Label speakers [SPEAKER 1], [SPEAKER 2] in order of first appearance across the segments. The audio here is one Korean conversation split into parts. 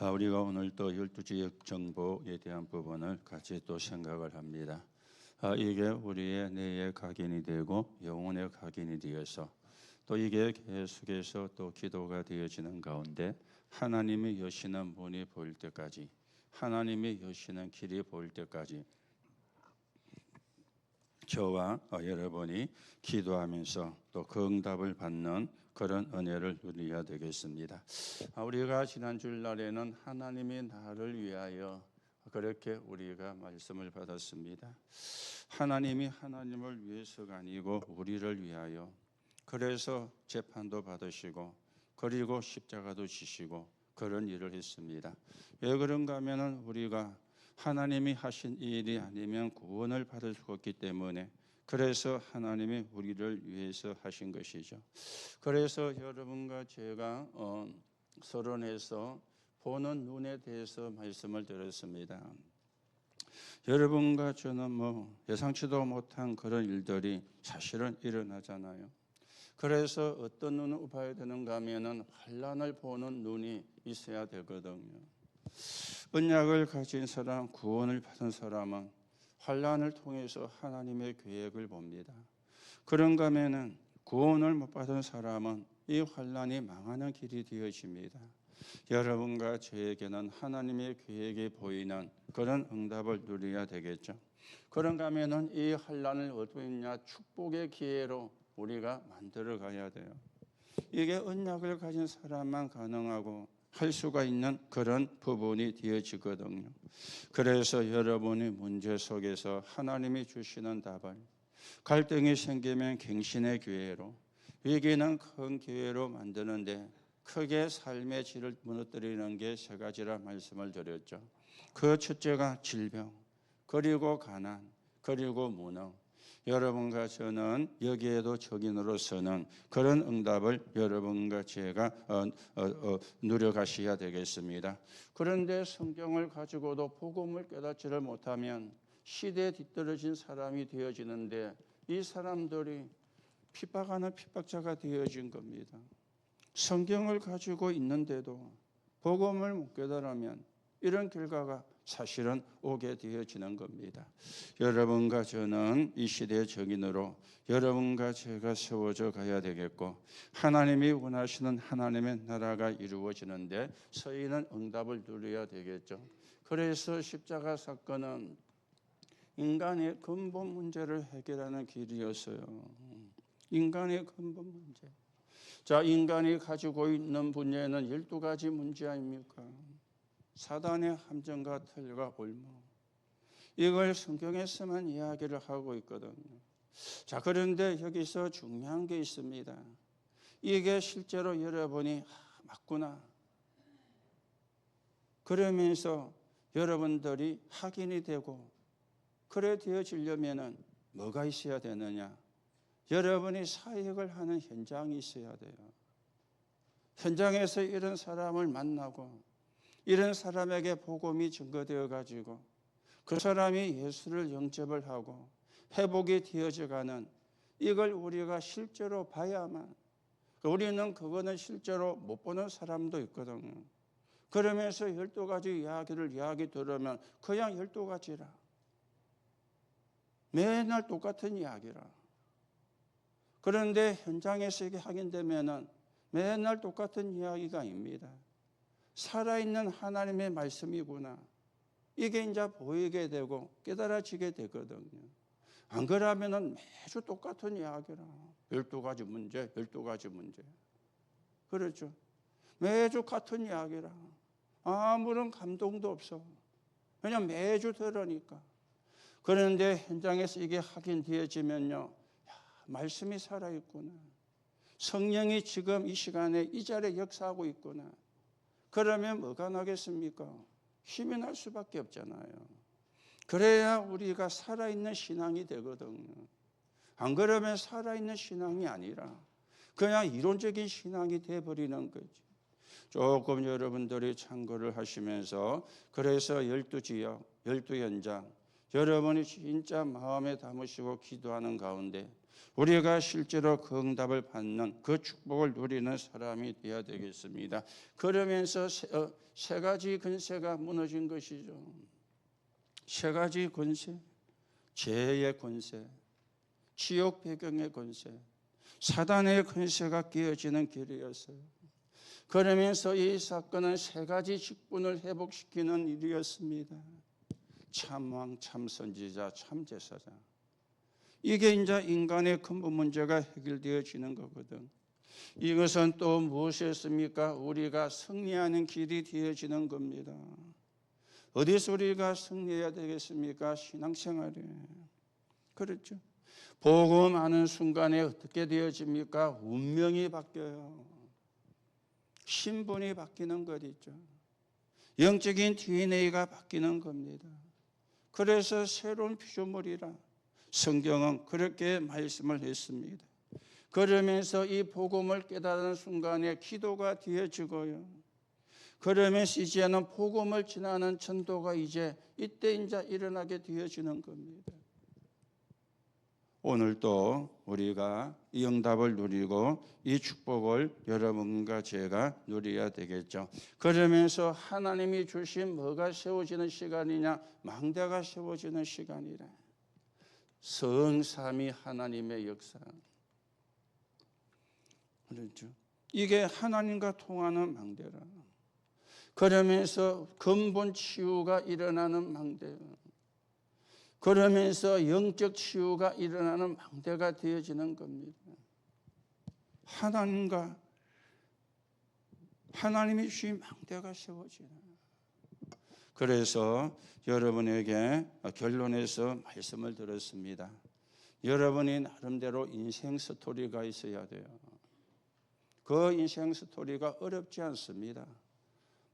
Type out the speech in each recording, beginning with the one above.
[SPEAKER 1] 우리가 오늘 또 12지역 정보에 대한 부분을 같이 또 생각을 합니다. 이게 우리의 뇌의 각인이 되고 영혼의 각인이 되어서 또 이게 계속해서 또 기도가 되어지는 가운데 하나님이 여시는 문이 보일 때까지, 하나님이 여시는 길이 보일 때까지 저와 여러분이 기도하면서 또 그 응답을 받는 그런 은혜를 누려야 되겠습니다. 우리가 지난 주일날에는 하나님이 나를 위하여 그렇게 우리가 말씀을 받았습니다. 하나님이 하나님을 위해서가 아니고 우리를 위하여, 그래서 재판도 받으시고 그리고 십자가도 지시고 그런 일을 했습니다. 왜 그런가 하면 우리가 하나님이 하신 이 일이 아니면 구원을 받을 수가 없기 때문에, 그래서 하나님이 우리를 위해서 하신 것이죠. 그래서 여러분과 제가 서론에서 보는 눈에 대해서 말씀을 드렸습니다. 여러분과 저는 예상치도 못한 그런 일들이 사실은 일어나잖아요. 그래서 어떤 눈을 봐야 되는가 하면은 환난을 보는 눈이 있어야 되거든요. 언약을 가진 사람, 구원을 받은 사람은 환난을 통해서 하나님의 계획을 봅니다. 그런가 하면은 구원을 못 받은 사람은 이 환난이 망하는 길이 되어집니다. 여러분과 저에게는 하나님의 계획이 보이는 그런 응답을 누려야 되겠죠. 그런가 하면은 이 환난을 어떻게 했냐, 축복의 기회로 우리가 만들어 가야 돼요. 이게 언약을 가진 사람만 가능하고 할 수가 있는 그런 부분이 되어지거든요. 그래서 여러분이 문제 속에서 하나님이 주시는 답을, 갈등이 생기면 갱신의 기회로, 위기는 큰 기회로 만드는데 크게 삶의 질을 무너뜨리는 게 세 가지라 말씀을 드렸죠. 그 첫째가 질병, 그리고 가난, 그리고 무능. 여러분과 저는 여기에도 적인으로서는 그런 응답을 여러분과 제가 누려가셔야 되겠습니다. 그런데 성경을 가지고도 복음을 깨닫지를 못하면 시대에 뒤떨어진 사람이 되어지는데, 이 사람들이 핍박하는 핍박자가 되어진 겁니다. 성경을 가지고 있는데도 복음을 못 깨달으면 이런 결과가 사실은 오게 되어지는 겁니다. 여러분과 저는 이 시대의 적인으로 여러분과 제가 세워져 가야 되겠고, 하나님이 원하시는 하나님의 나라가 이루어지는데 저희는 응답을 누려야 되겠죠. 그래서 십자가 사건은 인간의 근본 문제를 해결하는 길이었어요. 인간의 근본 문제. 자, 인간이 가지고 있는 문제는 12가지 문제 아닙니까? 사단의 함정과 틀과 올무, 이걸 성경에서만 이야기를 하고 있거든요. 자, 그런데 여기서 중요한 게 있습니다. 이게 실제로 여러분이 맞구나, 그러면서 여러분들이 확인이 되고 그래 되어지려면은 뭐가 있어야 되느냐? 여러분이 사역을 하는 현장이 있어야 돼요. 현장에서 이런 사람을 만나고 이런 사람에게 복음이 증거되어 가지고 그 사람이 예수를 영접을 하고 회복이 되어져 가는, 이걸 우리가 실제로 봐야만, 우리는 그거는 실제로 못 보는 사람도 있거든요. 그러면서 12가지 이야기를 이야기 들으면 그냥 12가지라, 맨날 똑같은 이야기라. 그런데 현장에서 이게 확인되면은 맨날 똑같은 이야기가 아닙니다. 살아있는 하나님의 말씀이구나, 이게 이제 보이게 되고 깨달아지게 되거든요. 안 그러면은 매주 똑같은 이야기라. 12가지 문제, 12가지 문제. 그렇죠. 매주 같은 이야기라. 아무런 감동도 없어. 그냥 매주 들으니까. 그런데 현장에서 이게 확인되어지면요, 말씀이 살아있구나, 성령이 지금 이 시간에 이 자리에 역사하고 있구나. 그러면 뭐가 나겠습니까? 힘이 날 수밖에 없잖아요. 그래야 우리가 살아있는 신앙이 되거든요. 안 그러면 살아있는 신앙이 아니라 그냥 이론적인 신앙이 되어버리는 거지. 조금 여러분들이 참고를 하시면서, 그래서 12지역, 12현장, 여러분이 진짜 마음에 담으시고 기도하는 가운데 우리가 실제로 그 응답을 받는 그 축복을 누리는 사람이 되어야 되겠습니다. 그러면서 세 가지 권세가 무너진 것이죠. 세 가지 권세, 죄의 권세, 지옥 배경의 권세, 사단의 권세가 깨어지는 길이었어요. 그러면서 이 사건은 세 가지 직분을 회복시키는 일이었습니다. 참왕, 참선지자, 참제사장. 이게 이제 인간의 근본 문제가 해결되어지는 거거든. 이것은 또 무엇이었습니까? 우리가 승리하는 길이 되어지는 겁니다. 어디서 우리가 승리해야 되겠습니까? 신앙생활에. 그렇죠. 복음하는 순간에 어떻게 되어집니까? 운명이 바뀌어요. 신분이 바뀌는 것 있죠. 영적인 DNA가 바뀌는 겁니다. 그래서 새로운 피조물이라 성경은 그렇게 말씀을 했습니다. 그러면서 이 복음을 깨달은 순간에 기도가 되어지고요. 그러면서 이제는 복음을 전하는 전도가 이제 이때 이제 일어나게 되어지는 겁니다. 오늘도 우리가 이 응답을 누리고 이 축복을 여러분과 제가 누려야 되겠죠. 그러면서 하나님이 주신 뭐가 세워지는 시간이냐? 망대가 세워지는 시간이라. 성삼위 하나님의 역사. 그렇죠. 이게 하나님과 통하는 망대라. 그러면서 근본 치유가 일어나는 망대. 그러면서 영적 치유가 일어나는 망대가 되어지는 겁니다. 하나님이 주신 망대가 세워지는. 그래서 여러분에게 결론에서 말씀을 들었습니다. 여러분이 나름대로 인생 스토리가 있어야 돼요. 그 인생 스토리가 어렵지 않습니다.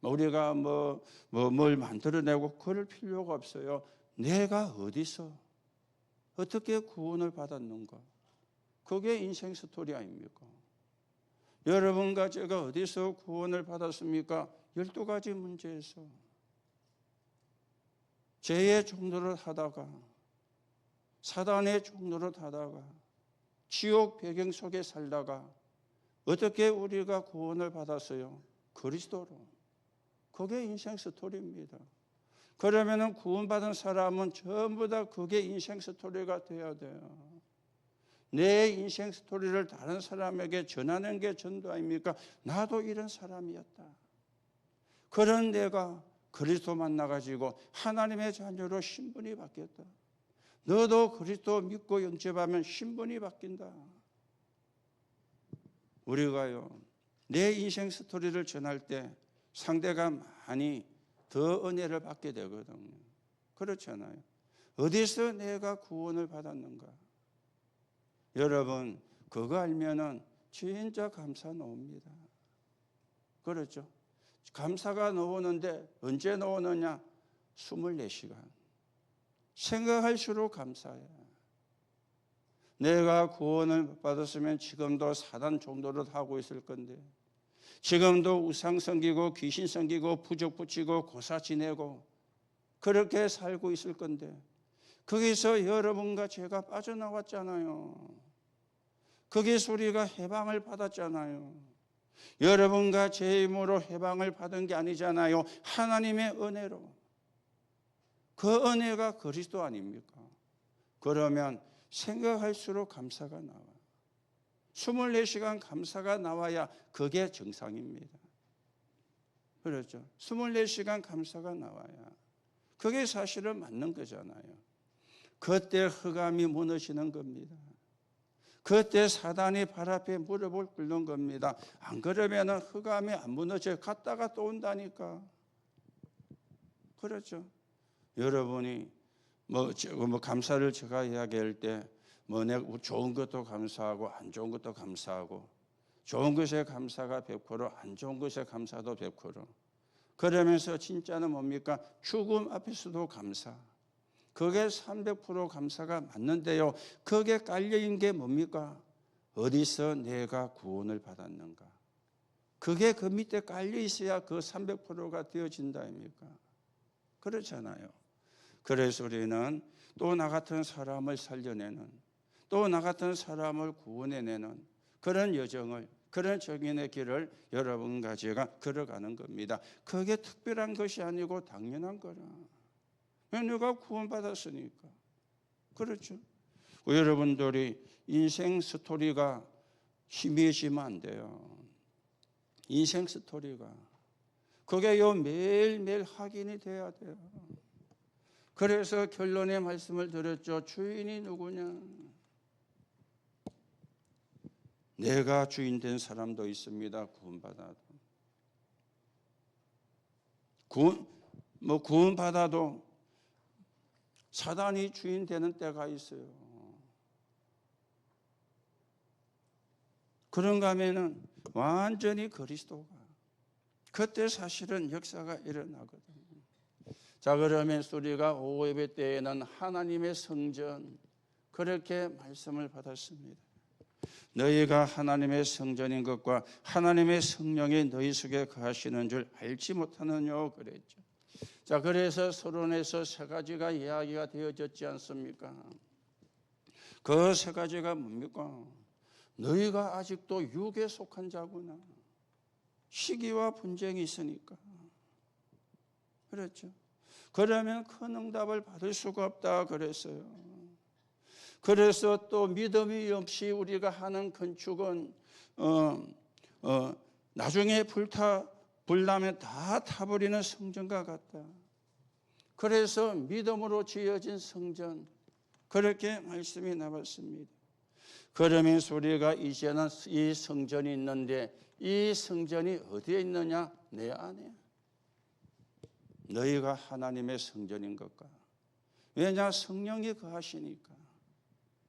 [SPEAKER 1] 우리가 뭘 만들어내고 그럴 필요가 없어요. 내가 어디서 어떻게 구원을 받았는가? 그게 인생 스토리 아닙니까? 여러분과 제가 어디서 구원을 받았습니까? 12가지 문제에서 죄의 종노릇 하다가 사단의 종노릇 하다가 지옥 배경 속에 살다가 어떻게 우리가 구원을 받았어요? 그리스도로. 그게 인생 스토리입니다. 그러면은 구원받은 사람은 전부 다 그게 인생 스토리가 되어야 돼요. 내 인생 스토리를 다른 사람에게 전하는 게 전도 아닙니까? 나도 이런 사람이었다. 그런 내가 그리스도 만나가지고 하나님의 자녀로 신분이 바뀌었다. 너도 그리스도 믿고 영접하면 신분이 바뀐다. 우리가요, 내 인생 스토리를 전할 때 상대가 많이 더 은혜를 받게 되거든요. 그렇잖아요. 어디서 내가 구원을 받았는가? 여러분, 그거 알면은 진짜 감사 나옵니다. 그렇죠? 감사가 나오는데 언제 나오느냐? 24시간. 생각할수록 감사해. 내가 구원을 받았으면 지금도 사단 종노릇 하고 있을 건데, 지금도 우상 섬기고 귀신 섬기고 부적 붙이고 고사 지내고 그렇게 살고 있을 건데, 거기서 여러분과 제가 빠져나왔잖아요. 거기서 우리가 해방을 받았잖아요. 여러분과 제 힘으로 해방을 받은 게 아니잖아요. 하나님의 은혜로. 그 은혜가 그리스도 아닙니까? 그러면 생각할수록 감사가 나와요. 24시간 감사가 나와야 그게 정상입니다. 그렇죠? 24시간 감사가 나와야 그게 사실은 맞는 거잖아요. 그때 흑암이 무너지는 겁니다. 그때 사단이 발 앞에 무릎을 꿇는 겁니다. 안 그러면 흑암이 안 무너져 갔다가 또 온다니까. 그렇죠? 여러분이 감사를 제가 이야기할 때 내가 좋은 것도 감사하고 안 좋은 것도 감사하고, 좋은 것에 감사가 100%, 안 좋은 것에 감사도 100%. 그러면서 진짜는 뭡니까? 죽음 앞에서도 감사. 그게 300% 감사가 맞는데요. 그게 깔려있는 게 뭡니까? 어디서 내가 구원을 받았는가? 그게 그 밑에 깔려있어야 그 300%가 되어진다 아닙니까? 그렇잖아요. 그래서 우리는 또 나 같은 사람을 살려내는, 또 나 같은 사람을 구원해내는 그런 여정을, 그런 정인의 길을 여러분과 제가 걸어가는 겁니다. 그게 특별한 것이 아니고 당연한 거라. 내가 구원받았으니까. 그렇죠. 여러분들이 인생 스토리가 희미해지면 안 돼요. 인생 스토리가. 그게 매일매일 확인이 돼야 돼요. 그래서 결론의 말씀을 드렸죠. 주인이 누구냐? 내가 주인 된 사람도 있습니다. 구원받아도. 구원받아도 사단이 주인 되는 때가 있어요. 그런가 하면은 완전히 그리스도가 그때 사실은 역사가 일어나거든요. 자, 그러면 우리가 오예배 때에는 하나님의 성전 그렇게 말씀을 받았습니다. 너희가 하나님의 성전인 것과 하나님의 성령이 너희 속에 거하시는 줄 알지 못하느냐 그랬죠. 자, 그래서 서론에서 세 가지가 이야기가 되어졌지 않습니까? 그 세 가지가 뭡니까? 너희가 아직도 육에 속한 자구나. 시기와 분쟁이 있으니까. 그렇죠. 그러면 큰 응답을 받을 수가 없다 그랬어요. 그래서 또 믿음이 없이 우리가 하는 건축은 나중에 불나면 다 타버리는 성전과 같다. 그래서 믿음으로 지어진 성전 그렇게 말씀이 나왔습니다. 그러면서 우리가 이제는 이 성전이 있는데 이 성전이 어디에 있느냐? 내 안에. 너희가 하나님의 성전인 것과. 왜냐? 성령이 거하시니까.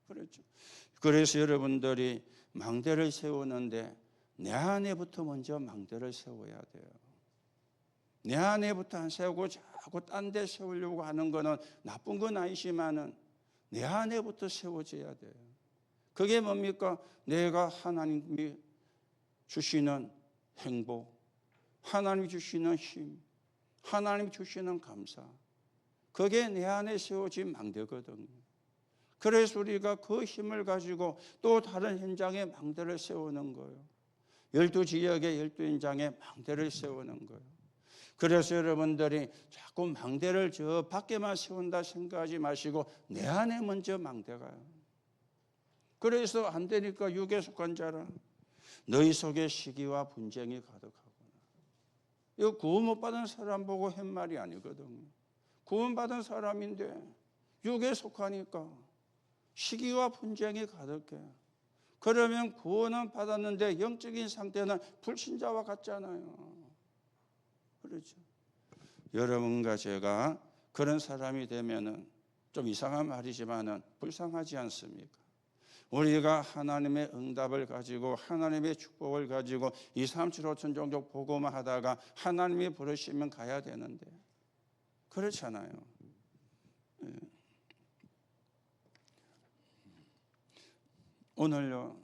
[SPEAKER 1] 그렇죠. 그래서 여러분들이 망대를 세우는데 내 안에부터 먼저 망대를 세워야 돼요. 내 안에부터 안 세우고 자꾸 딴 데 세우려고 하는 거는 나쁜 건 아니지만은 내 안에부터 세워져야 돼요. 그게 뭡니까? 내가 하나님이 주시는 행복, 하나님이 주시는 힘, 하나님이 주시는 감사. 그게 내 안에 세워진 망대거든요. 그래서 우리가 그 힘을 가지고 또 다른 현장에 망대를 세우는 거예요. 12지역의 12현장에 망대를 세우는 거예요. 그래서 여러분들이 자꾸 망대를 저 밖에만 세운다 생각하지 마시고 내 안에 먼저 망대가요. 그래서 안 되니까 육에 속한 자라. 너희 속에 시기와 분쟁이 가득하구나. 이거 구원 못 받은 사람 보고 한 말이 아니거든요. 구원 받은 사람인데 육에 속하니까 시기와 분쟁이 가득해. 그러면 구원은 받았는데 영적인 상태는 불신자와 같잖아요. 그렇죠. 여러분과 제가 그런 사람이 되면은 좀 이상한 말이지만은 불쌍하지 않습니까? 우리가 하나님의 응답을 가지고 하나님의 축복을 가지고 2, 3, 7, 5천 종족 보고만 하다가 하나님이 부르시면 가야 되는데 그렇잖아요. 오늘요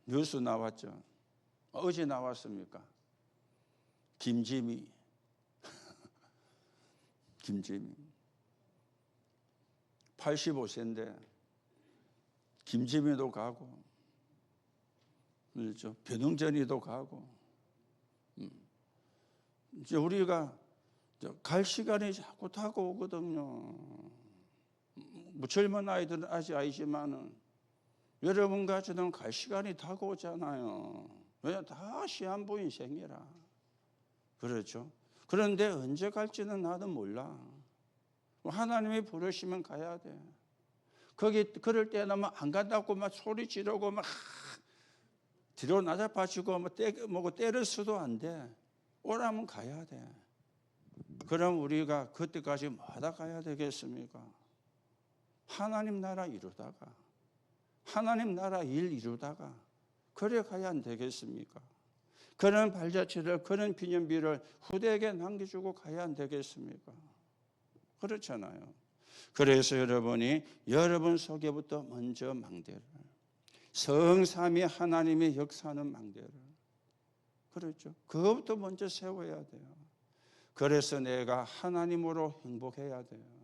[SPEAKER 1] 뉴스 나왔죠. 어제 나왔습니까? 김지미 85세인데 김지미도 가고 그렇죠. 변흥전이도 가고 이제 우리가 갈 시간이 자꾸 다가오거든요. 뭐 젊은 아이들은 아직 아니지만은 여러분과 저는 갈 시간이 다가오잖아요. 왜냐 다 시한부 인생이라. 그렇죠. 그런데 언제 갈지는 나도 몰라. 하나님이 부르시면 가야 돼. 거기 그럴 때는 안 간다고 막 소리 지르고 막 뒤로 나자빠지고 뭐 때릴 수도 안 돼. 오라면 가야 돼. 그럼 우리가 그때까지 뭐하다 가야 되겠습니까? 하나님 나라 이루다가 하나님 나라 일 이루다가 그래 가야 안 되겠습니까? 그런 발자취를 그런 기념비를 후대에게 남겨주고 가야 안 되겠습니까? 그렇잖아요. 그래서 여러분이 여러분 속에부터 먼저 망대를 성삼위 하나님의 역사하는 망대를 그렇죠. 그것부터 먼저 세워야 돼요. 그래서 내가 하나님으로 행복해야 돼요.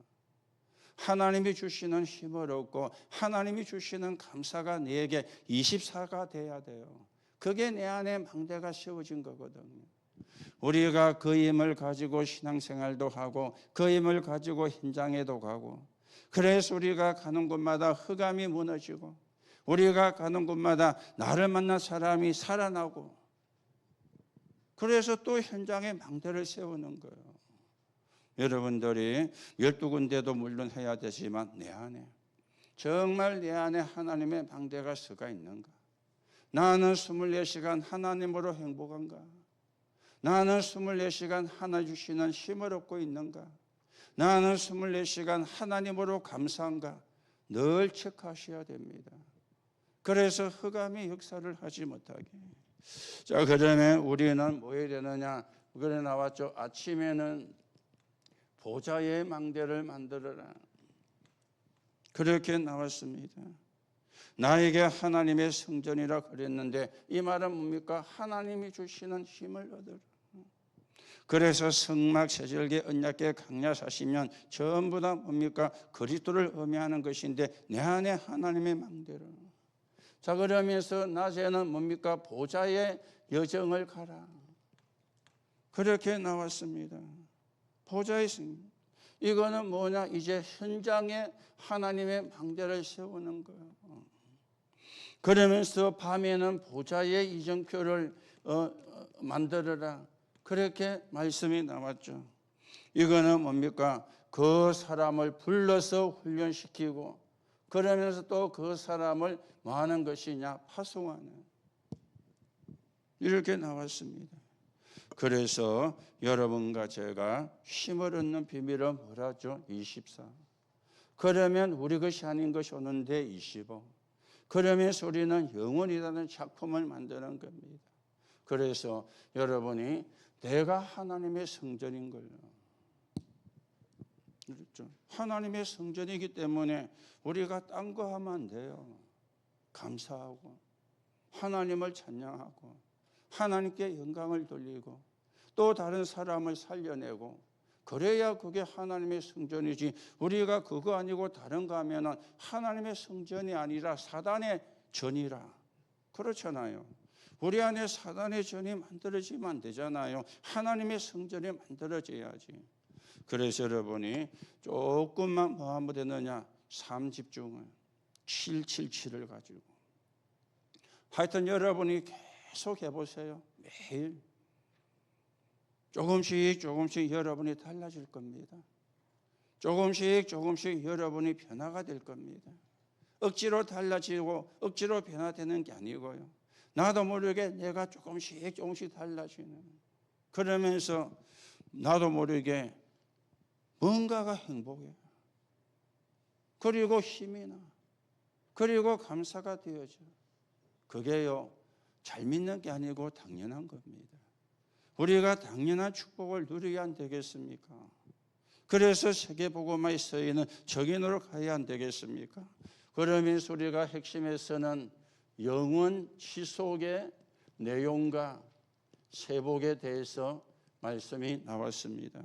[SPEAKER 1] 하나님이 주시는 힘을 얻고 하나님이 주시는 감사가 내게 24가 돼야 돼요. 그게 내 안에 망대가 세워진 거거든요. 우리가 그 힘을 가지고 신앙생활도 하고 그 힘을 가지고 현장에도 가고, 그래서 우리가 가는 곳마다 흑암이 무너지고 우리가 가는 곳마다 나를 만난 사람이 살아나고, 그래서 또 현장에 망대를 세우는 거예요. 여러분들이 12군데도 물론 해야 되지만 내 안에 정말 내 안에 하나님의 망대가 서가 있는가? 나는 24시간 하나님으로 행복한가? 나는 24시간 하나 주시는 힘을 얻고 있는가? 나는 24시간 하나님으로 감사한가? 늘 체크하셔야 됩니다. 그래서 흑암이 역사를 하지 못하게. 자, 그러면 우리는 뭐 해야 되느냐? 그래 나왔죠. 아침에는 보좌의 망대를 만들어라. 그렇게 나왔습니다. 나에게 하나님의 성전이라 그랬는데 이 말은 뭡니까? 하나님이 주시는 힘을 얻으라. 그래서 성막, 세절기, 언약궤, 강야 40년 전부 다 뭡니까? 그리스도를 의미하는 것인데 내 안에 하나님의 망대라. 자, 그러면서 낮에는 뭡니까? 보좌의 여정을 가라. 그렇게 나왔습니다. 보좌의 승. 이거는 뭐냐? 이제 현장에 하나님의 망대를 세우는 거예요. 그러면서 밤에는 보좌의 이정표를 만들어라. 그렇게 말씀이 나왔죠. 이거는 뭡니까? 그 사람을 불러서 훈련시키고 그러면서 또 그 사람을 뭐 하는 것이냐? 파송하는. 이렇게 나왔습니다. 그래서 여러분과 제가 힘을 얻는 비밀은 뭐라죠? 24. 그러면 우리 것이 아닌 것이 오는데 25. 그러면서 우리는 영원이라는 작품을 만드는 겁니다. 그래서 여러분이 내가 하나님의 성전인 거예요. 그렇죠? 하나님의 성전이기 때문에 우리가 딴 거 하면 안 돼요. 감사하고 하나님을 찬양하고 하나님께 영광을 돌리고 또 다른 사람을 살려내고, 그래야 그게 하나님의 성전이지. 우리가 그거 아니고 다른 거 하면은 하나님의 성전이 아니라 사단의 전이라. 그렇잖아요. 우리 안에 사단의 전이 만들어지면 안 되잖아요. 하나님의 성전이 만들어져야지. 그래서 여러분이 조금만 뭐 하면 되느냐? 삶 집중을 777을 가지고 하여튼 여러분이 계속 해보세요. 매일 조금씩 여러분이 달라질 겁니다. 조금씩 여러분이 변화가 될 겁니다. 억지로 달라지고 억지로 변화되는 게 아니고요. 나도 모르게 내가 조금씩 달라지는, 그러면서 나도 모르게 뭔가가 행복해. 그리고 힘이 나. 그리고 감사가 되어져. 그게요, 잘 믿는 게 아니고 당연한 겁니다. 우리가 당연한 축복을 누려야 안 되겠습니까? 그래서 세계복음화의 서인은 적인으로 가야 안 되겠습니까? 그러면서 우리가 핵심에서는 영원 지속의 내용과 세복에 대해서 말씀이 나왔습니다.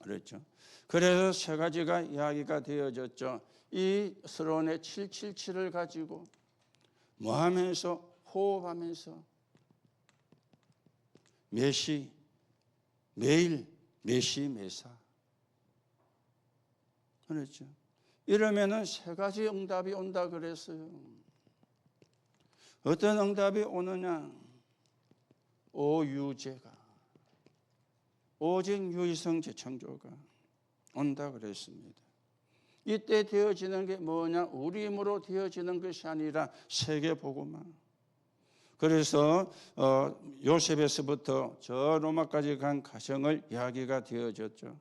[SPEAKER 1] 그렇죠? 그래서 세 가지가 이야기가 되어졌죠. 이 서론의 777을 가지고 뭐 하면서 호흡하면서 매시 매일 매시 매사. 그렇죠? 이러면은 세 가지 응답이 온다 그랬어요. 어떤 응답이 오느냐? 오유제가, 오직 유이성 재창조가 온다 그랬습니다. 이때 되어지는 게 뭐냐? 우리 힘으로 되어지는 것이 아니라 세계복음화. 그래서 요셉에서부터 저 로마까지 간 과정을 이야기가 되어졌죠.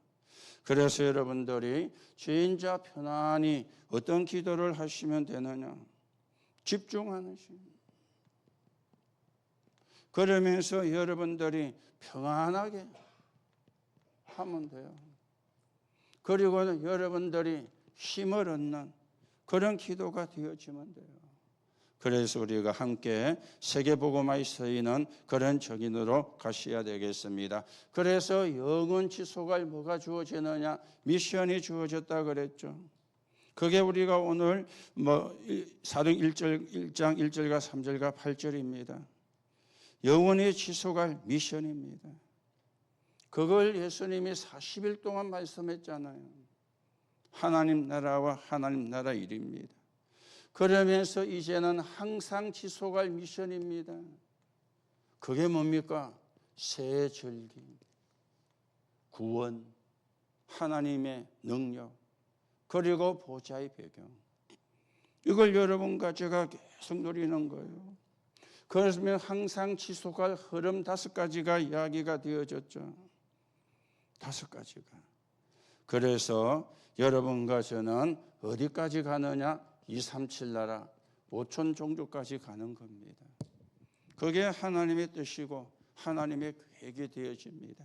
[SPEAKER 1] 그래서 여러분들이 진짜 편안히 어떤 기도를 하시면 되느냐? 집중하는 심. 그러면서 여러분들이 평안하게 하면 돼요. 그리고 여러분들이 힘을 얻는 그런 기도가 되어지면 돼요. 그래서 우리가 함께 세계복음화에 서있는 그런 정인으로 가셔야 되겠습니다. 그래서 영원 지속할 뭐가 주어지느냐? 미션이 주어졌다 그랬죠. 그게 우리가 오늘 사도행 1장 1절과 3절과 8절입니다. 영원히 지속할 미션입니다. 그걸 예수님이 40일 동안 말씀했잖아요. 하나님 나라와 하나님 나라 일입니다. 그러면서 이제는 항상 지속할 미션입니다. 그게 뭡니까? 새 절기, 구원, 하나님의 능력, 그리고 보좌의 배경. 이걸 여러분과 제가 계속 누리는 거예요. 그러면 항상 지속할 흐름 5가지가 이야기가 되어졌죠. 5가지가. 그래서 여러분과 저는 어디까지 가느냐? 237 나라 5천 종족까지 가는 겁니다. 그게 하나님의 뜻이고 하나님의 계획이 되어집니다.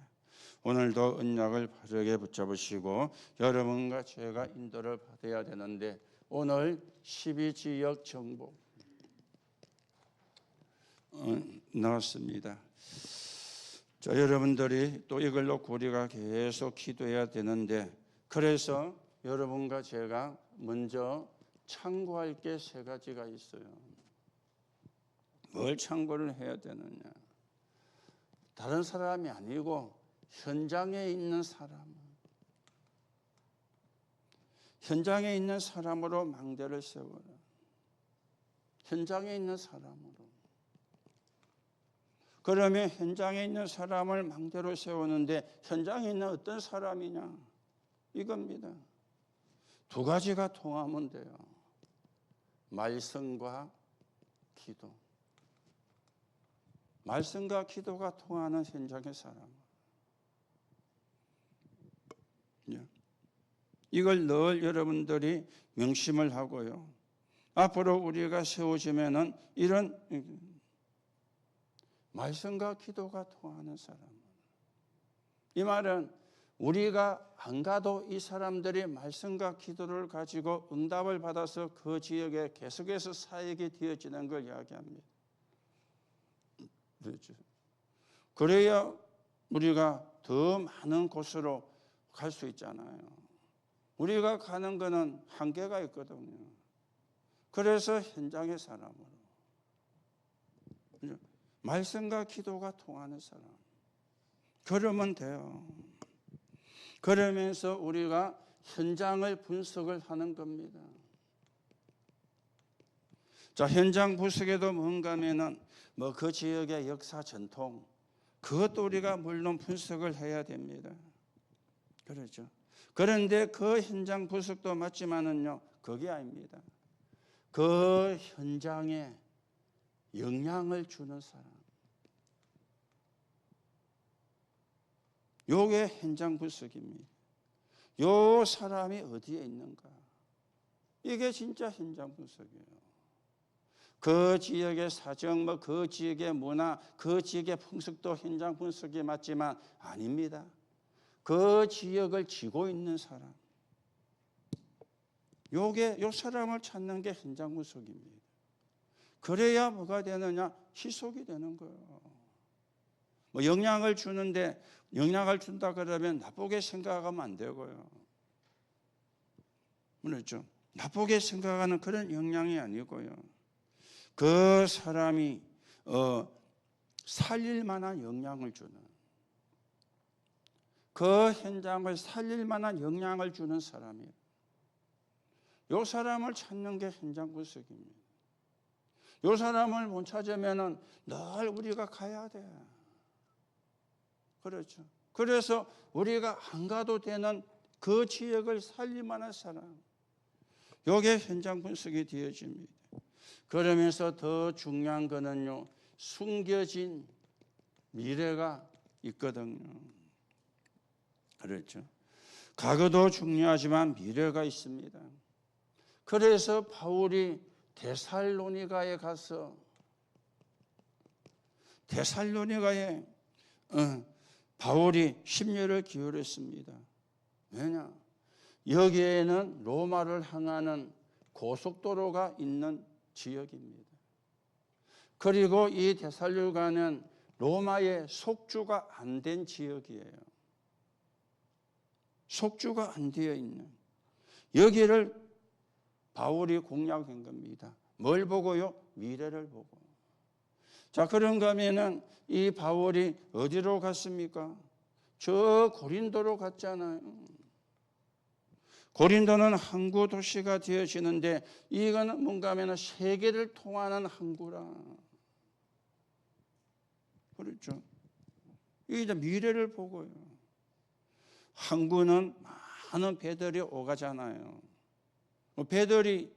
[SPEAKER 1] 오늘도 언약을 바르게 붙잡으시고 여러분과 제가 인도를 받아야 되는데 오늘 12지역 정복 나왔습니다. 자, 여러분들이 또 이걸로 우리가 계속 기도해야 되는데 그래서 여러분과 제가 먼저 참고할 게 3가지가 있어요. 뭘 참고를 해야 되느냐? 다른 사람이 아니고 현장에 있는 사람, 현장에 있는 사람으로 망대를 세워라. 현장에 있는 사람으로. 그러면 현장에 있는 사람을 망대로 세우는데 현장에 있는 어떤 사람이냐? 이겁니다. 2가지가 통하면 돼요. 말씀과 기도. 말씀과 기도가 통하는 현장의 사람. 이걸 늘 여러분들이 명심을 하고요. 앞으로 우리가 세워지면은 이런 말씀과 기도가 통하는 사람. 이 말은 우리가 안 가도 이 사람들이 말씀과 기도를 가지고 응답을 받아서 그 지역에 계속해서 사역이 되어지는 걸 이야기합니다. 그렇죠. 그래야 우리가 더 많은 곳으로 갈 수 있잖아요. 우리가 가는 거는 한계가 있거든요. 그래서 현장의 사람으로. 말씀과 기도가 통하는 사람. 그러면 돼요. 그러면서 우리가 현장을 분석을 하는 겁니다. 자, 현장 분석에도 뭔가 하면은 그 지역의 역사 전통, 그것도 우리가 물론 분석을 해야 됩니다. 그렇죠. 그런데 그 현장 분석도 맞지만은요, 그게 아닙니다. 그 현장에 영향을 주는 사람. 요게 현장 분석입니다. 요 사람이 어디에 있는가? 이게 진짜 현장 분석이에요. 그 지역의 사정, 그 지역의 문화, 그 지역의 풍습도 현장 분석이 맞지만 아닙니다. 그 지역을 지고 있는 사람. 요 사람을 찾는 게 현장 분석입니다. 그래야 뭐가 되느냐? 희속이 되는 거예요. 영향을 주는데 영향을 준다 그러면 나쁘게 생각하면 안 되고요. 그렇죠? 나쁘게 생각하는 그런 영향이 아니고요. 그 사람이 살릴 만한 영향을 주는, 그 현장을 살릴 만한 영향을 주는 사람이에요. 이 사람을 찾는 게 현장 분석입니다. 이 사람을 못 찾으면 늘 우리가 가야 돼. 그렇죠. 그래서 우리가 안 가도 되는 그 지역을 살릴 만한 사람. 이게 현장 분석이 되어집니다. 그러면서 더 중요한 거는요, 숨겨진 미래가 있거든요. 그렇죠. 과거도 중요하지만 미래가 있습니다. 그래서 바울이 데살로니가에 가서 데살로니가에 바울이 심려를 기울였습니다. 왜냐? 여기에는 로마를 향하는 고속도로가 있는 지역입니다. 그리고 이 데살로니가는 로마의 속주가 안 된 지역이에요. 속주가 안 되어 있는 여기를 바울이 공략한 겁니다. 뭘 보고요? 미래를 보고. 자, 그런가 하면은 이 바울이 어디로 갔습니까? 저 고린도로 갔잖아요. 고린도는 항구 도시가 되어지는데 이거는 뭔가 하면 세계를 통하는 항구라. 그렇죠. 이제 미래를 보고요. 항구는 많은 배들이 오가잖아요. 배들이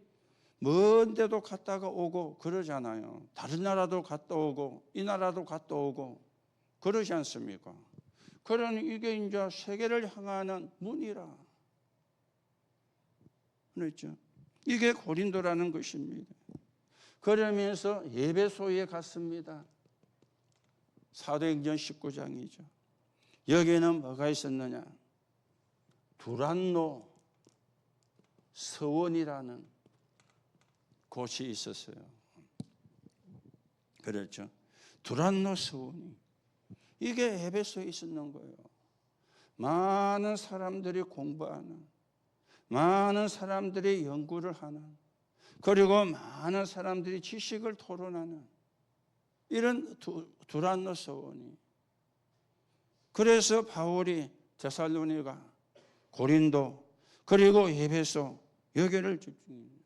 [SPEAKER 1] 먼 데도 갔다가 오고 그러잖아요. 다른 나라도 갔다 오고 이 나라도 갔다 오고 그러지 않습니까? 그러니 이게 이제 세계를 향하는 문이라. 그렇죠. 이게 고린도라는 것입니다. 그러면서 에베소에 갔습니다. 사도행전 19장이죠. 여기에는 뭐가 있었느냐? 두란노 서원이라는 곳이 있었어요. 그렇죠. 두란노 서원이. 이게 에베소에 있었는 거예요. 많은 사람들이 공부하는, 많은 사람들이 연구를 하는, 그리고 많은 사람들이 지식을 토론하는 이런 두란노 서원이. 그래서 바울이 데살로니가, 고린도, 그리고 에베소 여기를 집중합니다.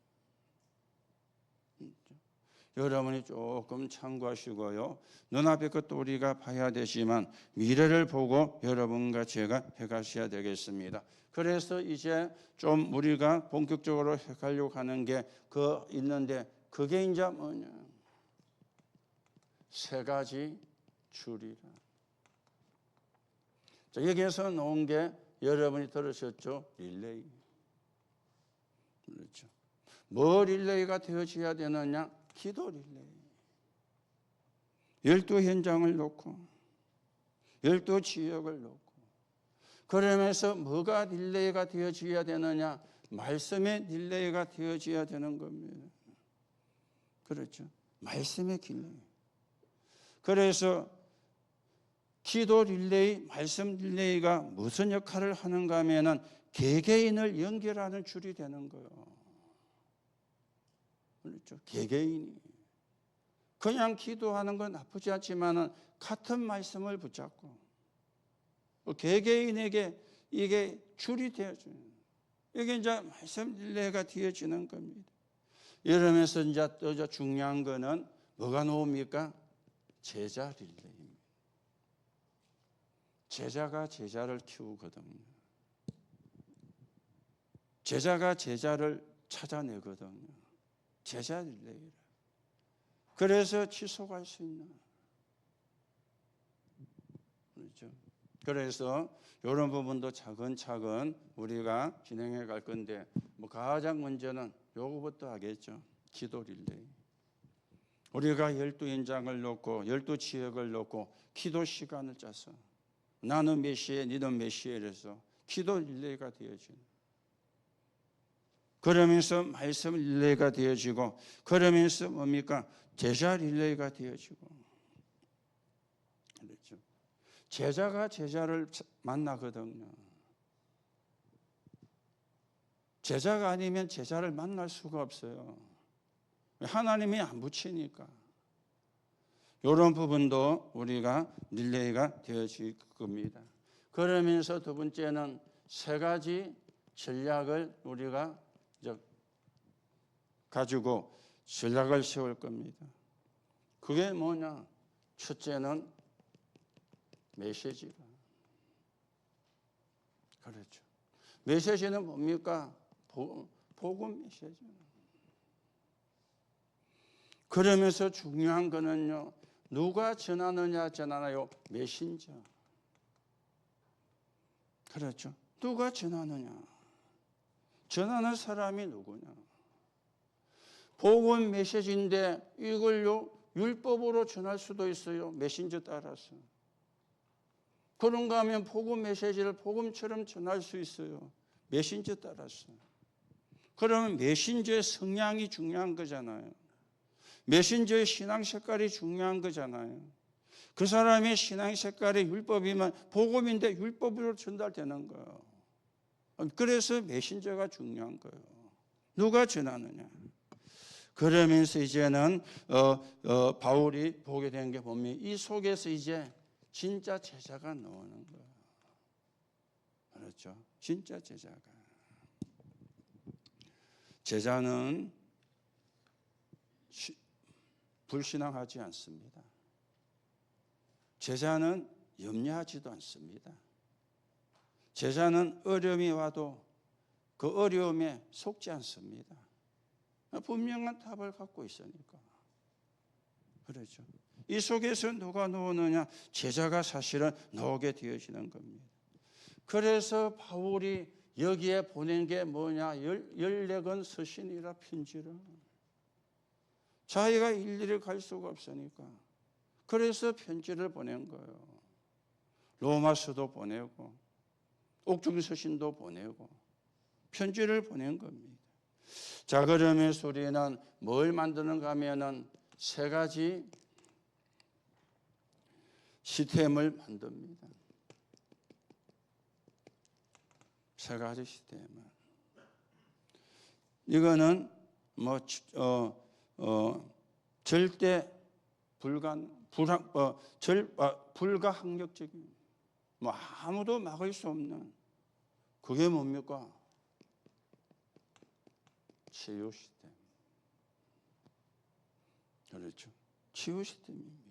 [SPEAKER 1] 여러분이 조금 참고하시고요. 눈앞의 것도 우리가 봐야 되지만 미래를 보고 여러분과 제가 해가셔야 되겠습니다. 그래서 이제 좀 우리가 본격적으로 해가려고 하는 게 있는데 그게 이제 뭐냐? 세 가지 줄이라. 자, 여기에서 나온 게 여러분이 들으셨죠? 릴레이. 그렇죠. 뭐 릴레이가 되어져야 되느냐? 기도 릴레이. 12현장을 놓고 12지역을 놓고 그러면서 뭐가 릴레이가 되어져야 되느냐? 말씀의 릴레이가 되어져야 되는 겁니다. 그렇죠. 말씀의 릴레이. 그래서 기도 릴레이, 말씀 릴레이가 무슨 역할을 하는가 하면은 개개인을 연결하는 줄이 되는 거예요. 그렇죠. 개개인이. 그냥 기도하는 건 나쁘지 않지만은 같은 말씀을 붙잡고 개개인에게 이게 줄이 되어져요. 이게 이제 말씀 릴레이가 되어지는 겁니다. 이러면서 이제 또 중요한 거는 뭐가 나옵니까? 제자 릴레이입니다. 제자가 제자를 키우거든요. 제자가 제자를 찾아내거든요. 제자 릴레이라. 그래서 지속할 수 있는. 그렇죠. 그래서 이런 부분도 차근차근 우리가 진행해 갈 건데 가장 먼저는 요거부터 하겠죠. 기도 릴레이. 우리가 12현장을 놓고 12지역을 놓고 기도 시간을 짜서 나는 몇 시에 너는 몇 시에 이래서 기도 릴레이가 되어지는. 그러면서 말씀 릴레이가 되어지고 그러면서 뭡니까? 제자 릴레이가 되어지고. 그렇죠. 제자가 제자를 만나거든요. 제자가 아니면 제자를 만날 수가 없어요. 하나님이 안 붙이니까. 이런 부분도 우리가 릴레이가 되어질 겁니다. 그러면서 두 번째는 세 가지 전략을 우리가 가지고 전략을 세울 겁니다. 그게 뭐냐? 첫째는 메시지라. 그렇죠. 메시지는 뭡니까? 복음 메시지. 그러면서 중요한 거는요. 누가 전하느냐 전하나요? 메신저. 그렇죠. 누가 전하느냐. 전하는 사람이 누구냐. 복음 메시지인데 이걸요 율법으로 전할 수도 있어요. 메신저 따라서. 그런가 하면 복음 메시지를 복음처럼 전할 수 있어요. 메신저 따라서. 그러면 메신저의 성향이 중요한 거잖아요. 메신저의 신앙 색깔이 중요한 거잖아요. 그 사람의 신앙 색깔이 율법이면 복음인데 율법으로 전달되는 거예요. 그래서 메신저가 중요한 거예요. 누가 전하느냐. 그러면서 이제는 바울이 보게 된 게 보면 이 속에서 이제 진짜 제자가 나오는 거예요. 그렇죠? 진짜 제자가. 제자는 불신앙하지 않습니다. 제자는 염려하지도 않습니다. 제자는 어려움이 와도 그 어려움에 속지 않습니다. 분명한 답을 갖고 있으니까. 그렇죠. 이 속에서 누가 나오느냐? 제자가 사실은 나오게 되어지는 겁니다. 그래서 바울이 여기에 보낸 게 뭐냐? 14권 서신이라 편지를. 자기가 일일이 갈 수가 없으니까. 그래서 편지를 보낸 거예요. 로마서도 보내고 옥중 서신도 보내고 편지를 보낸 겁니다. 자, 그러면서 우리는 뭘 만드는가 하면은 세 가지 시스템을 만듭니다. 세 가지 시스템을. 이거는 절대 불가항력적인, 아무도 막을 수 없는, 그게 뭡니까? 치유 시스템. 그렇죠. 치유 시스템입니다.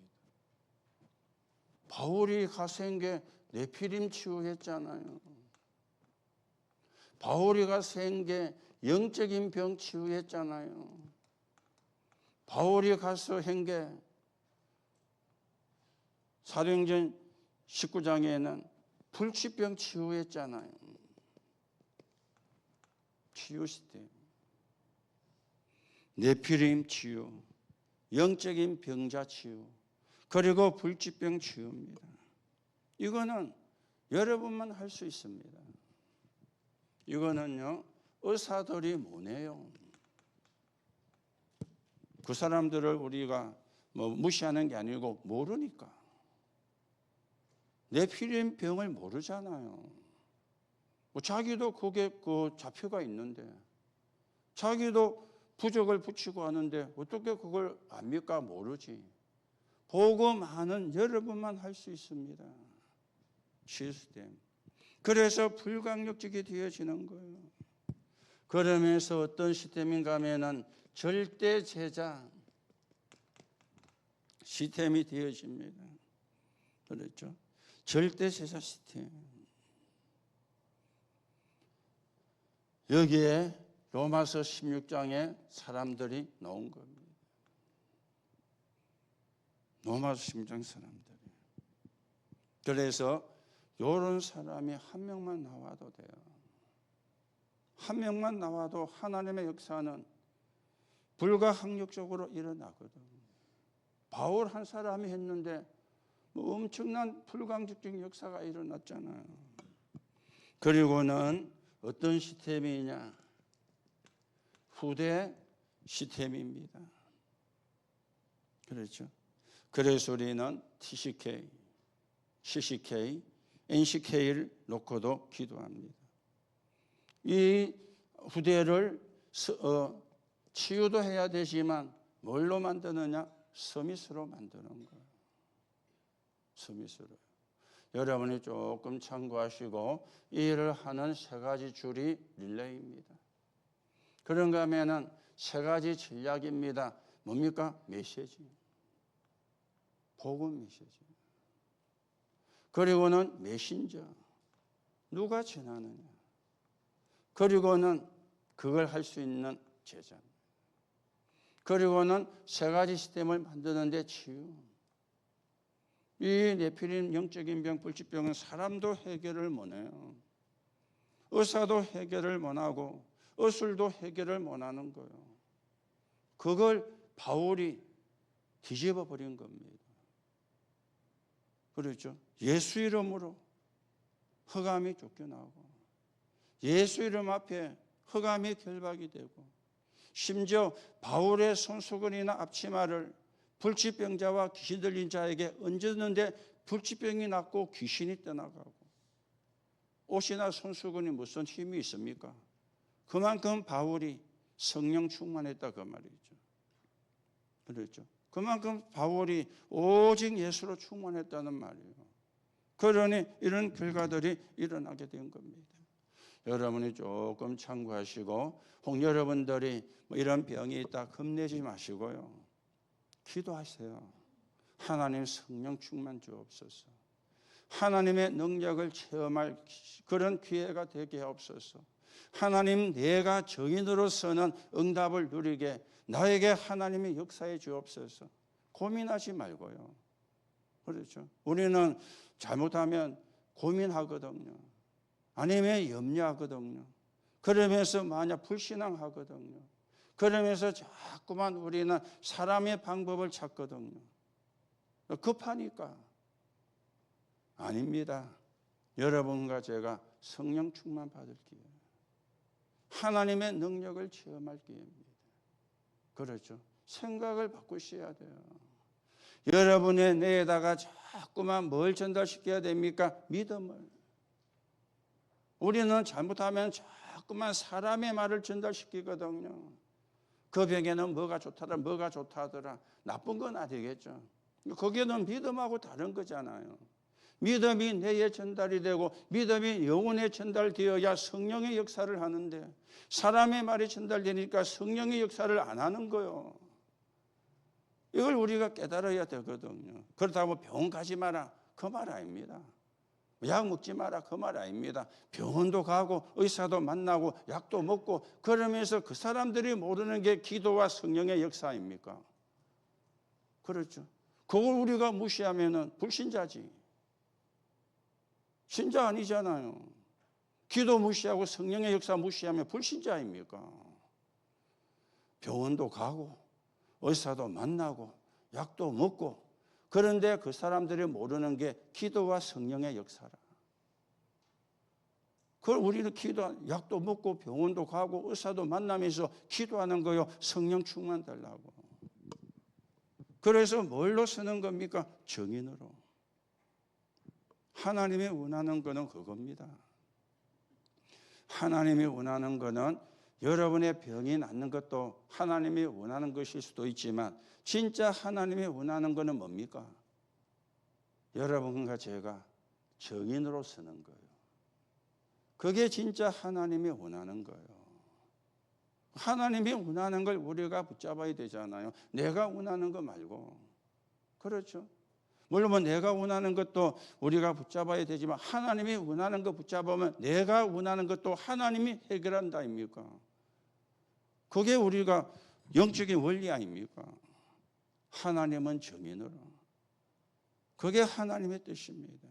[SPEAKER 1] 바울이 가서 한 게 네피림 치유했잖아요. 바울이 가서 한 게 영적인 병 치유했잖아요. 바울이 가서 한 게 사도행전 19장에는 불치병 치유했잖아요. 치유 시스템. 네피림 치유, 영적인 병자 치유, 그리고 불치병 치유입니다. 이거는 여러분만 할 수 있습니다. 이거는요, 의사들이 뭐네요. 그 사람들을 우리가 무시하는 게 아니고 모르니까. 네피림 병을 모르잖아요. 자기도 그게 자표가 있는데, 자기도 부적을 붙이고 하는데 어떻게 그걸 압니까? 모르지. 복음하는 여러분만 할 수 있습니다. 시스템. 그래서 불강력적이 되어지는 거예요. 그러면서 어떤 시스템인가 하면은 절대 제자 시스템이 되어집니다. 그렇죠? 절대 제자 시스템. 여기에 로마서 16장에 사람들이 나온 겁니다. 로마서 16장 사람들이. 그래서 이런 사람이 한 명만 나와도 돼요. 한 명만 나와도 하나님의 역사는 불가항력적으로 일어나거든. 바울 한 사람이 했는데 엄청난 불가항력적인 역사가 일어났잖아요. 그리고는 어떤 시스템이냐? 후대 시스템입니다. 그렇죠. 그래서 우리는 TCK, CCK, NCK를 놓고도 기도합니다. 이 후대를 치유도 해야 되지만 뭘로 만드느냐? 서밋으로 만드는 거예요. 서밋으로. 여러분이 조금 참고하시고 이 일을 하는 세 가지 줄이 릴레이입니다. 그런가 하면은 세 가지 전략입니다. 뭡니까? 메시지. 복음 메시지. 그리고는 메신저. 누가 전하느냐. 그리고는 그걸 할 수 있는 제자. 그리고는 세 가지 시스템을 만드는데 치유. 이 네피림 영적인 병, 불치병은 사람도 해결을 못해요. 의사도 해결을 못하고 의술도 해결을 못하는 거예요. 그걸 바울이 뒤집어 버린 겁니다. 그렇죠? 예수 이름으로 흑암이 쫓겨나고 예수 이름 앞에 흑암이 결박이 되고 심지어 바울의 손수건이나 앞치마를 불치병자와 귀신 들린 자에게 얹었는데 불치병이 낫고 귀신이 떠나가고, 옷이나 손수건이 무슨 힘이 있습니까? 그만큼 바울이 성령 충만했다 그 말이죠. 그렇죠. 그만큼 바울이 오직 예수로 충만했다는 말이에요. 그러니 이런 결과들이 일어나게 된 겁니다. 여러분이 조금 참고하시고, 혹 여러분들이 이런 병이 있다 겁내지 마시고요, 기도하세요. 하나님 성령 충만 주옵소서. 하나님의 능력을 체험할 그런 기회가 되게 하옵소서. 하나님, 내가 증인으로서는 응답을 누리게 나에게 하나님의 역사해 주옵소서. 고민하지 말고요. 그렇죠. 우리는 잘못하면 고민하거든요. 아니면 염려하거든요. 그러면서 만약 불신앙하거든요. 그러면서 자꾸만 우리는 사람의 방법을 찾거든요. 급하니까. 아닙니다. 여러분과 제가 성령 충만 받을 기회, 하나님의 능력을 체험할 기회입니다. 그렇죠. 생각을 바꾸셔야 돼요. 여러분의 뇌에다가 자꾸만 뭘 전달시켜야 됩니까? 믿음을. 우리는 잘못하면 자꾸만 사람의 말을 전달시키거든요. 그 병에는 뭐가 좋다더라, 뭐가 좋다더라. 나쁜 건 아니겠죠. 거기는 믿음하고 다른 거잖아요. 믿음이 뇌에 전달이 되고 믿음이 영혼에 전달되어야 성령의 역사를 하는데, 사람의 말이 전달되니까 성령의 역사를 안 하는 거예요. 이걸 우리가 깨달아야 되거든요. 그렇다고 병원 가지 마라, 그 말 아닙니다. 약 먹지 마라, 그 말 아닙니다. 병원도 가고 의사도 만나고 약도 먹고, 그러면서 그 사람들이 모르는 게 기도와 성령의 역사입니까? 그렇죠. 그걸 우리가 무시하면은 불신자지. 신자 아니잖아요. 기도 무시하고 성령의 역사 무시하면 불신자입니까? 병원도 가고 의사도 만나고 약도 먹고, 그런데 그 사람들이 모르는 게 기도와 성령의 역사라. 그걸 우리는 약도 먹고 병원도 가고 의사도 만나면서 기도하는 거요. 성령 충만 달라고. 그래서 뭘로 쓰는 겁니까? 증인으로. 하나님이 원하는 거는 그겁니다. 하나님이 원하는 거는 여러분의 병이 낫는 것도 하나님이 원하는 것일 수도 있지만, 진짜 하나님이 원하는 거는 뭡니까? 여러분과 제가 증인으로 쓰는 거예요. 그게 진짜 하나님이 원하는 거예요. 하나님이 원하는 걸 우리가 붙잡아야 되잖아요. 내가 원하는 거 말고. 그렇죠. 물론 내가 원하는 것도 우리가 붙잡아야 되지만, 하나님이 원하는 거 붙잡으면 내가 원하는 것도 하나님이 해결한다 아닙니까? 그게 우리가 영적인 원리 아닙니까? 하나님은 증인으로. 그게 하나님의 뜻입니다.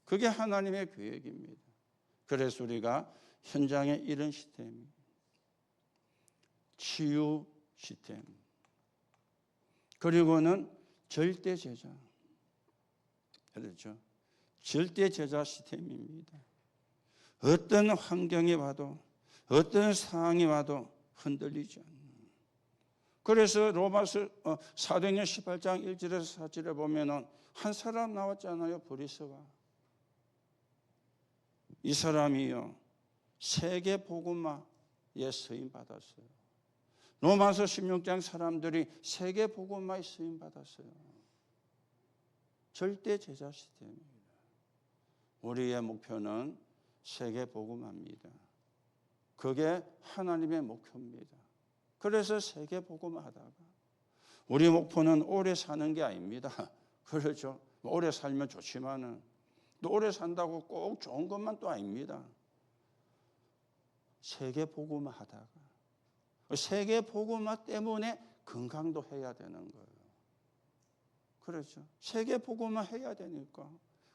[SPEAKER 1] 그게 하나님의 계획입니다. 그래서 우리가 현장에 이런 시스템, 치유 시스템, 그리고는 절대 제자. 그렇죠. 절대 제자 시스템입니다. 어떤 환경이 와도, 어떤 상황이 와도 흔들리지 않는. 그래서 로마서 사도행전 18장 1절에서 4절에 보면은 한 사람 나왔잖아요. 브리스가. 이 사람이요, 세계 복음화에 쓰임 받았어요. 로마서 16장 사람들이 세계 복음화에 쓰임 받았어요. 절대 제자 시스템입니다. 우리의 목표는 세계 복음화입니다. 그게 하나님의 목표입니다. 그래서 세계 복음화하다가, 우리 목표는 오래 사는 게 아닙니다. 그렇죠. 오래 살면 좋지만은 또 오래 산다고 꼭 좋은 것만 또 아닙니다. 세계 복음화하다가, 세계 복음화 때문에 건강도 해야 되는 거예요. 그렇죠. 세계 복음화 해야 되니까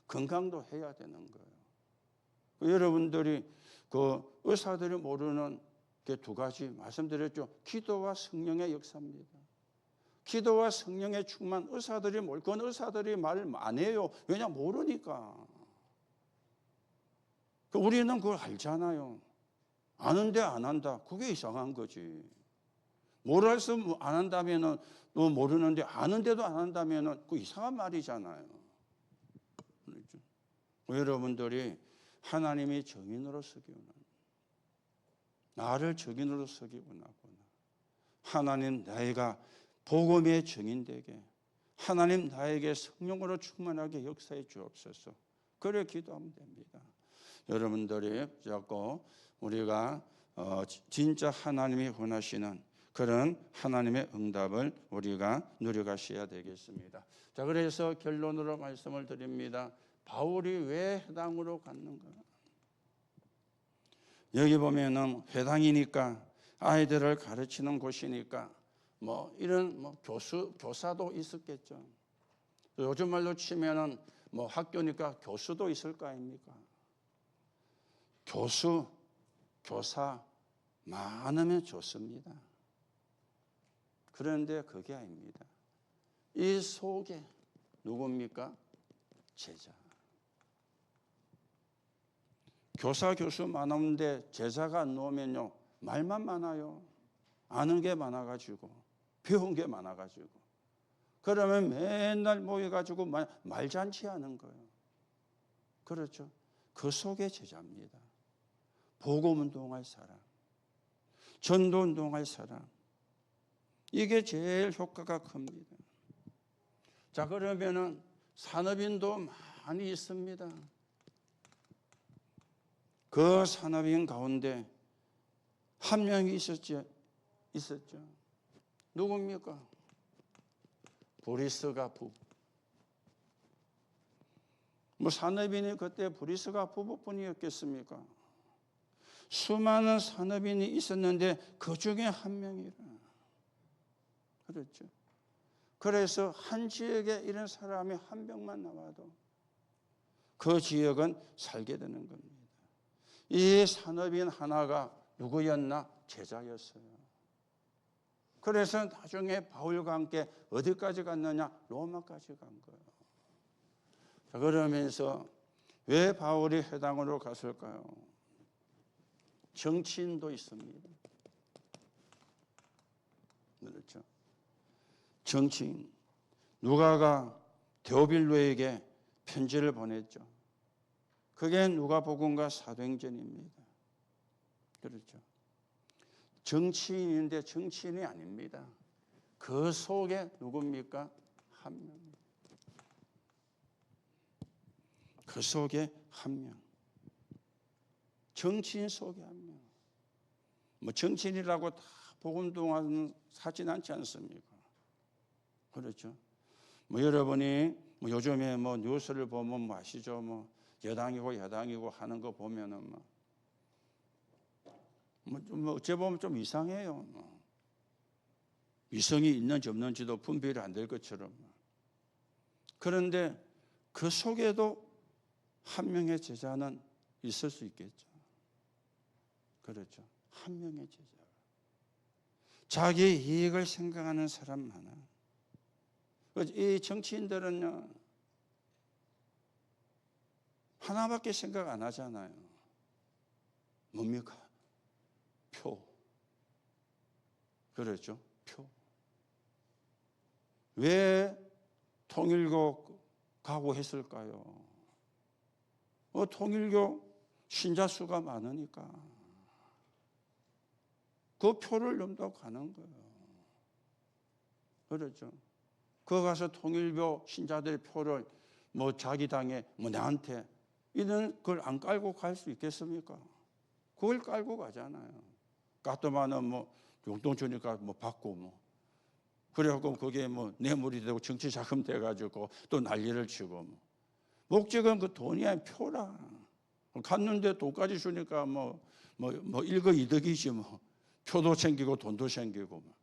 [SPEAKER 1] 건강도 해야 되는 거예요. 여러분들이 그 의사들이 모르는 게 두 가지 말씀드렸죠. 기도와 성령의 역사입니다. 기도와 성령의 충만. 의사들이 뭘, 그건 의사들이 말 안 해요. 왜냐, 모르니까. 우리는 그걸 알잖아요. 아는데 안 한다. 그게 이상한 거지. 몰라서 안 한다면은 또 모르는데 아는데도 안 한다면은 그 이상한 말이잖아요. 그렇죠? 여러분들이 하나님이 증인으로 서기구나. 나를 증인으로 서기구나. 하나님 나이가 복음의 증인되게 하나님 나에게 성령으로 충만하게 역사해 주옵소서. 그래 기도하면 됩니다. 여러분들이 자꾸 우리가 진짜 하나님이 원하시는 그런 하나님의 응답을 우리가 누려가셔야 되겠습니다. 자, 그래서 결론으로 말씀을 드립니다. 바울이 왜 회당으로 갔는가? 여기 보면은 회당이니까 아이들을 가르치는 곳이니까 뭐 이런 뭐 교사도 있었겠죠. 요즘 말로 치면은 뭐 학교니까 교수도 있을 거 아닙니까? 교수, 교사 많으면 좋습니다. 그런데 그게 아닙니다. 이 속에 누굽니까? 제자. 교사, 교수 많은데 제자가 안 나오면요, 말만 많아요. 아는 게 많아가지고, 배운 게 많아가지고. 그러면 맨날 모여가지고 말잔치 하는 거예요. 그렇죠? 그 속에 제자입니다. 복음 운동할 사람, 전도 운동할 사람, 이게 제일 효과가 큽니다. 자, 그러면은 산업인도 많이 있습니다. 그 산업인 가운데 한 명이 있었죠. 누굽니까? 브리스가 부부. 뭐 산업인이 그때 브리스가 부부뿐이었겠습니까? 수많은 산업인이 있었는데 그 중에 한 명이라. 그렇죠. 그래서 한 지역에 이런 사람이 한 명만 나와도 그 지역은 살게 되는 겁니다. 이 산업인 하나가 누구였나? 제자였어요. 그래서 나중에 바울과 함께 어디까지 갔느냐? 로마까지 간 거예요. 자, 그러면서 왜 바울이 회당으로 갔을까요? 정치인도 있습니다. 그렇죠. 정치인. 누가가 데오빌로에게 편지를 보냈죠. 그게 누가복음과 사도행전입니다. 그렇죠. 정치인인데 정치인이 아닙니다. 그 속에 누굽니까? 한 명. 그 속에 한 명. 정치인 속에 한 명. 뭐 정치인이라고 다 복음동안 사진 않지 않습니까? 그렇죠. 뭐 여러분이 뭐 요즘에 뭐 뉴스를 보면 뭐 아시죠? 뭐 여당이고 야당이고 하는 거 보면은 뭐 어째 보면 좀 이상해요. 위성이 있는지 없는지도 분별이 안 될 것처럼. 그런데 그 속에도 한 명의 제자는 있을 수 있겠죠. 그렇죠. 한 명의 제자. 자기 이익을 생각하는 사람 많아. 이 정치인들은요, 하나밖에 생각 안 하잖아요. 뭡니까? 표. 그렇죠. 표. 왜 통일교 가고 했을까요? 통일교 신자 수가 많으니까. 그 표를 넘다고 가는 거예요. 그렇죠. 그 가서 통일교 신자들의 표를 뭐 자기 당에 뭐 나한테 이런 걸 안 깔고 갈 수 있겠습니까? 그걸 깔고 가잖아요. 까또만은 뭐 용돈 주니까 뭐 받고 뭐. 그래갖고 그게 뭐 뇌물이 되고 정치 자금 돼가지고 또 난리를 치고 뭐. 목적은 그 돈이 아닌 표라. 갔는데 돈까지 주니까 뭐 일거 이득이지 뭐. 표도 챙기고 돈도 챙기고 뭐.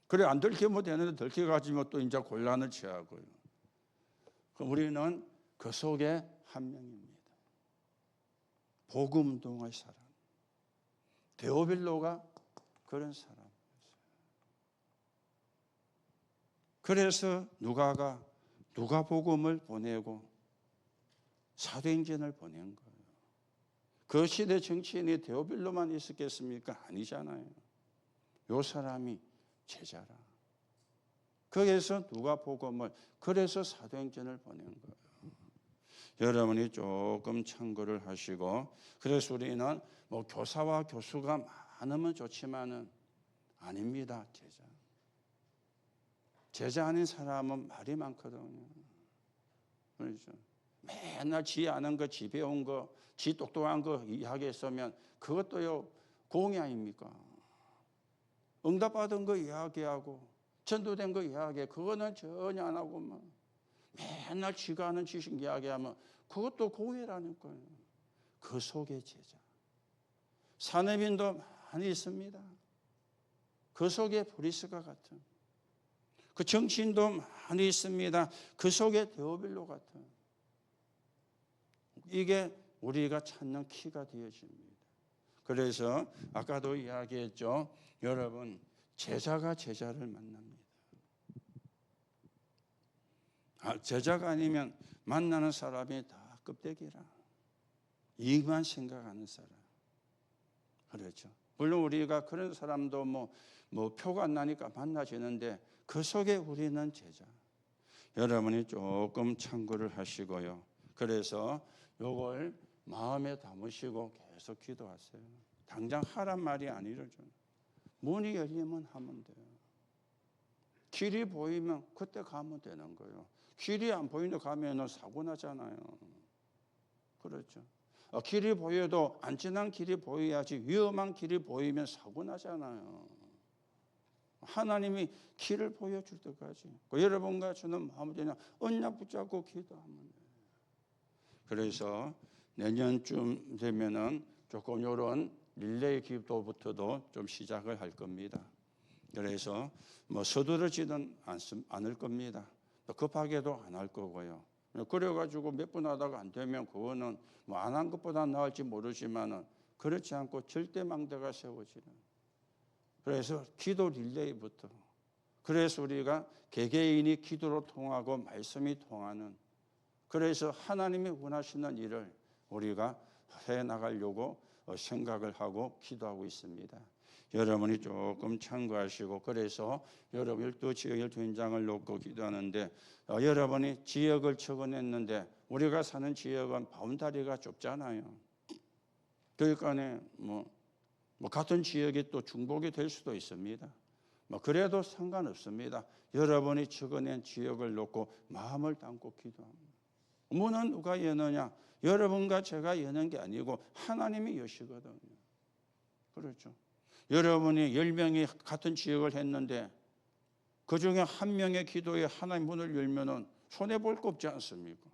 [SPEAKER 1] 그래 안 들키면 되는데 들켜가지고 또 이제 곤란을 취하고요. 그럼 우리는 그 속에 한 명입니다. 복음 운동할 사람. 데오빌로가 그런 사람이었어요. 그래서 누가가 누가복음을 보내고 사도행전을 보낸 거예요. 그 시대 정치인이 데오빌로만 있었겠습니까? 아니잖아요. 요 사람이 제자라. 거기에서 누가 복음을, 그래서 사도행전을 보낸 거예요. 여러분이 조금 참고를 하시고, 그래서 우리는 뭐 교사와 교수가 많으면 좋지만은 아닙니다. 제자 아닌 사람은 말이 많거든요. 그렇죠. 맨날 지 아는 거, 지 배운 거, 지 똑똑한 거 이야기했으면 그것도요 공이 아닙니까? 응답받은 거 이야기하고 전도된 거 이야기해. 그거는 전혀 안 하고 막 맨날 지가 아는 지식 이야기하면 그것도 공이라는 거예요. 그 속에 제자. 산업인도 많이 있습니다. 그 속에 브리스가 같은. 그 정치인도 많이 있습니다. 그 속에 데오빌로 같은. 이게 우리가 찾는 키가 되어집니다. 그래서 아까도 이야기했죠. 여러분, 제자가 제자를 만납니다. 제자가 아니면 만나는 사람이 다 껍데기라. 이익만 생각하는 사람. 그렇죠. 물론 우리가 그런 사람도 뭐 표가 안 나니까 만나지는데 그 속에 우리는 제자. 여러분이 조금 참고를 하시고요. 그래서 요걸 마음에 담으시고 계속 기도하세요. 당장 하란 말이 아니죠. 문이 열리면 하면 돼요. 길이 보이면 그때 가면 되는 거예요. 길이 안 보이는데 가면 사고 나잖아요. 그렇죠. 길이 보여도 안전한 길이 보여야지 위험한 길이 보이면 사고 나잖아요. 하나님이 길을 보여줄 때까지 여러분과 저는 마음을 그냥 언약 붙잡고 기도하면 돼요. 그래서 내년쯤 되면은 조금 이런 릴레이 기도부터도 좀 시작을 할 겁니다. 그래서 뭐 서두르지는 않을 겁니다. 급하게도 안 할 거고요. 그래가지고 몇 분 하다가 안 되면 그거는 뭐 안 한 것보다 나을지 모르지만은 그렇지 않고 절대 망대가 세워지는. 그래서 기도 릴레이부터. 그래서 우리가 개개인이 기도로 통하고 말씀이 통하는. 그래서 하나님이 원하시는 일을 우리가 해 나가려고 생각을 하고 기도하고 있습니다. 여러분이 조금 참고하시고 그래서 여러분 12지역 12현장을 놓고 기도하는데 여러분이 지역을 적어냈는데 우리가 사는 지역은 바운다리가 좁잖아요. 그러니까 뭐 같은 지역이 또 중복이 될 수도 있습니다. 그래도 상관없습니다. 여러분이 적어낸 지역을 놓고 마음을 담고 기도합니다. 문은 누가 여느냐? 여러분과 제가 여는 게 아니고 하나님이 여시거든요. 그렇죠. 여러분이 10명이 같은 지역을 했는데 그중에 한 명의 기도에 하나님 문을 열면은 손해볼 거 없지 않습니까?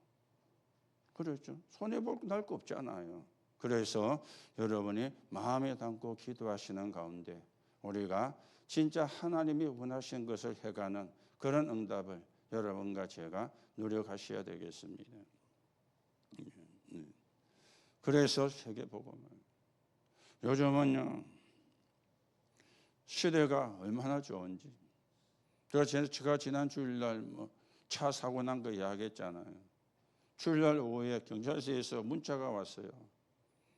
[SPEAKER 1] 그렇죠. 손해볼 날 거 없잖아요. 그래서 여러분이 마음에 담고 기도하시는 가운데 우리가 진짜 하나님이 원하신 것을 해가는 그런 응답을 여러분과 제가 노력하셔야 되겠습니다. 그래서 세계복음을 요즘은요 시대가 얼마나 좋은지 제가 지난 주일날 차 사고 난 거 이야기했잖아요. 주일날 오후에 경찰서에서 문자가 왔어요.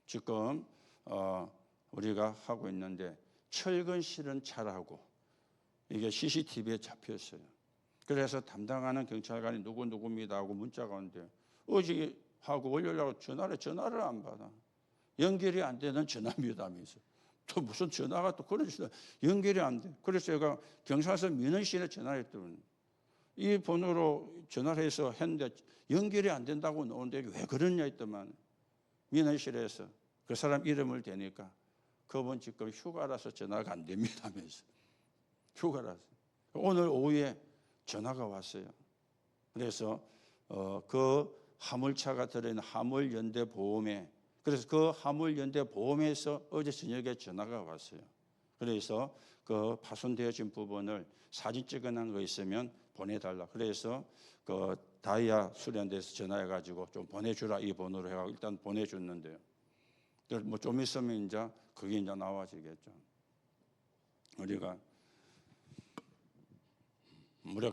[SPEAKER 1] 지금 우리가 하고 있는데 철근 실은 차라고 이게 CCTV에 잡혔어요. 그래서 담당하는 경찰관이 누구입니다 하고 문자가 오는데 어제 하고 월요일하고 전화를 안 받아. 연결이 안 되는 전화입니다면서. 또 무슨 전화가 또 그런 전화 연결이 안 돼. 그래서 제가 경찰서 민원실에 전화했더니 이 번호로 전화를 해서 했는데 연결이 안 된다고 나오는데 왜 그러냐 했더만 민원실에서 그 사람 이름을 대니까 그분 지금 휴가라서 전화가 안 됩니다면서. 휴가라서. 오늘 오후에 전화가 왔어요. 그래서 그 화물차가 들어있는 화물연대보험에 그래서 그 화물연대보험에서 어제 저녁에 전화가 왔어요. 그래서 그 파손되어진 부분을 사진 찍어놓은 거 있으면 보내달라. 그래서 그 다이아 수련대에서 전화해가지고 좀 보내주라 이 번호로 해가지고 일단 보내줬는데요. 뭐 좀 있으면 이제 그게 이제 나와지겠죠. 우리가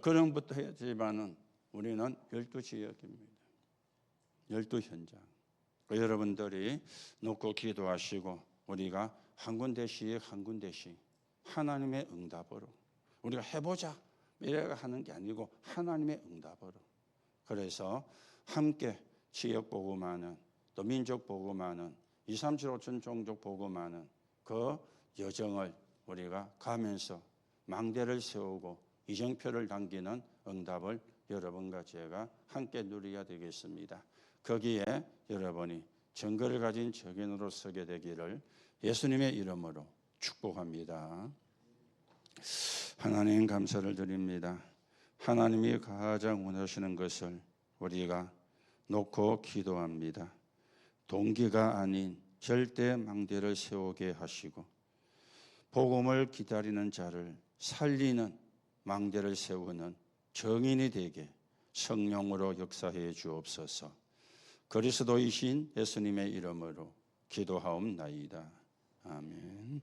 [SPEAKER 1] 그런 것부터 해야지만은 우리는 12지역입니다. 12현장. 여러분들이 놓고 기도하시고 우리가 한 군데씩 한 군데씩 하나님의 응답으로 우리가 해보자 이래가 하는 게 아니고 하나님의 응답으로. 그래서 함께 지역 복음하는 또 민족 복음하는 2, 3, 7, 5천 종족 복음하는 그 여정을 우리가 가면서 망대를 세우고 이정표를 당기는 응답을 여러분과 제가 함께 누려야 되겠습니다. 거기에 여러분이 증거를 가진 적인으로 서게 되기를 예수님의 이름으로 축복합니다. 하나님 감사를 드립니다. 하나님이 가장 원하시는 것을 우리가 놓고 기도합니다. 동기가 아닌 절대 망대를 세우게 하시고 복음을 기다리는 자를 살리는 망대를 세우는 정인이 되게 성령으로 역사해 주옵소서. 그리스도이신 예수님의 이름으로 기도하옵나이다. 아멘.